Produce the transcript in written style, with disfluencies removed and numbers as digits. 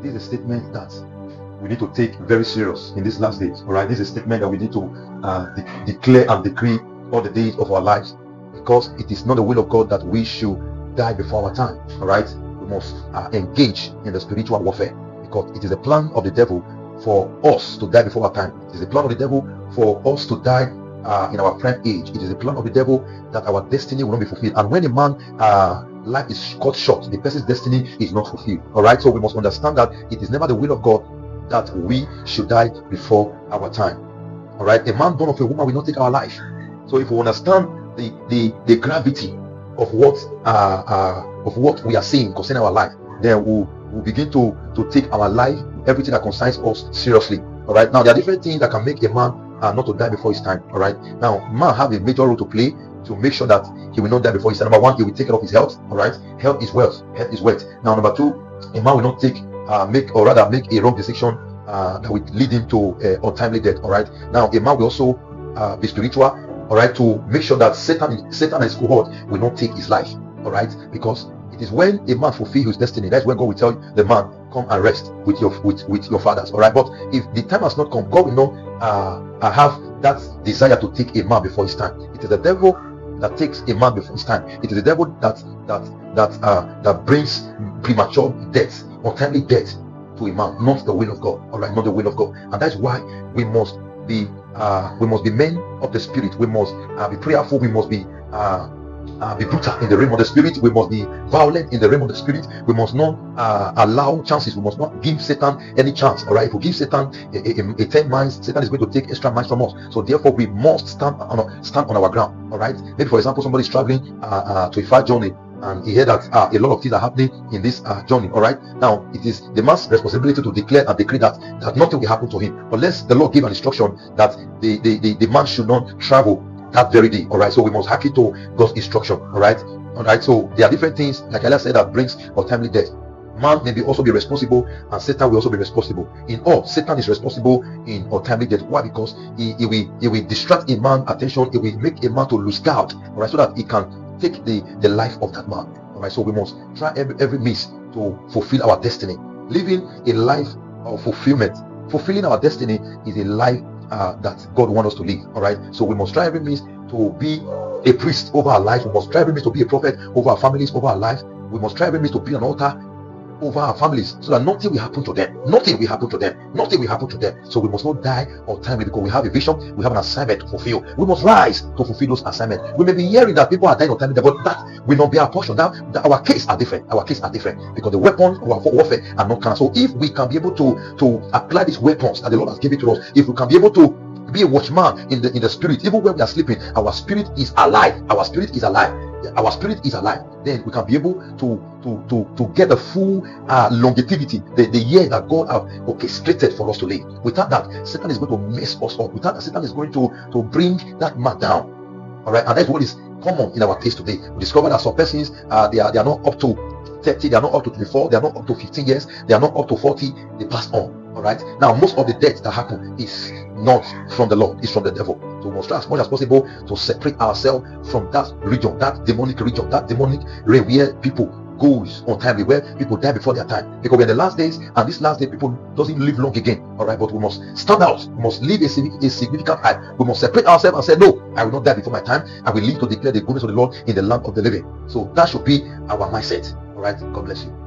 this is a statement that we need to take very serious in these last days. All right, this is a statement that we need to declare and decree all the days of our lives, because it is not the will of God that we should die before our time. All right, we must engage in the spiritual warfare, because it is a plan of the devil for us to die before our time. It is a plan of the devil for us to die in our prime age. It is a plan of the devil that our destiny will not be fulfilled. And when a man life is cut short, the person's destiny is not fulfilled. All right, so we must understand that it is never the will of God that we should die before our time. All right, a man born of a woman will not take our life. So if we understand the gravity of what we are saying concerning our life, then we'll begin to take our life, everything that concerns us, seriously. All right, now there are different things that can make a man not to die before his time. All right, now man have a major role to play to make sure that he will not die before his time. Number one, he will take care of his health. All right, health is wealth. Health is wealth. Now, number two, a man will not make a wrong decision that will lead him to untimely death. All right, now a man will also be spiritual. All right, to make sure that Satan and his cohort will not take his life. All right, because it is when a man fulfills his destiny, that's when God will tell the man, come and rest with your fathers. All right, but if the time has not come, God will not have that desire to take a man before his time. It is the devil that takes a man before his time. It is the devil that brings premature death, untimely death to a man, not the will of God. All right, not the will of God. And that's why we must be men of the spirit. We must be prayerful. We must be brutal in the realm of the spirit. We must be violent in the realm of the spirit. We must not allow chances. We must not give Satan any chance. All right, if we give Satan a 10 minds, Satan is going to take extra minds from us. So therefore we must stand on our ground. All right, maybe for example somebody is traveling to a far journey, and he heard that a lot of things are happening in this journey. All right, now it is the man's responsibility to declare and decree that nothing will happen to him unless the Lord give an instruction that the man should not travel that very day. All right, so we must hearken to God's instruction. All right, so there are different things, like I said, that brings untimely death. Man may also be responsible, and Satan will also be responsible. In all, Satan is responsible in untimely death. Why? Because he will distract a man attention. It will make a man to lose guard. All right, so that he can take the life of that man. All right, so we must try every means to fulfill our destiny. Living a life of fulfillment, fulfilling our destiny, is a life that God wants us to live. All right, so we must try every means to be a priest over our lives. We must try every means to be a prophet over our families, over our lives. We must try every means to be an altar over our families, so that nothing will happen to them. Nothing will happen to them. Nothing will happen to them. So we must not die untimely, because we have a vision, we have an assignment to fulfill. We must rise to fulfill those assignments. We may be hearing that people are dying untimely, but that will not be our portion. That our case are different. Our case are different, because the weapons of our warfare are not carnal. So if we can be able to apply these weapons that the Lord has given to us, if we can be able to be a watchman in the spirit, even when we are sleeping, our spirit is alive. Our spirit is alive. Our spirit is alive. Then we can be able to get the full longevity, the year that God has orchestrated for us to live. Without that, Satan is going to mess us up. Without that, Satan is going to bring that man down. All right, and that's what is common in our days today. We discover that some persons they are not up to 30, they are not up to 24, they are not up to 15 years, they are not up to 40. They pass on. All right, now most of the deaths that happen is not from the Lord, it's from the devil. So we must try as much as possible to separate ourselves from that region, that demonic region, that demonic realm where people goes untimely, where people die before their time. Because we're in the last days, and this last day people doesn't live long again. All right, but we must stand out. We must live a significant life. We must separate ourselves and say, no, I will not die before my time. I will live to declare the goodness of the Lord in the land of the living. So that should be our mindset. All right, God bless you.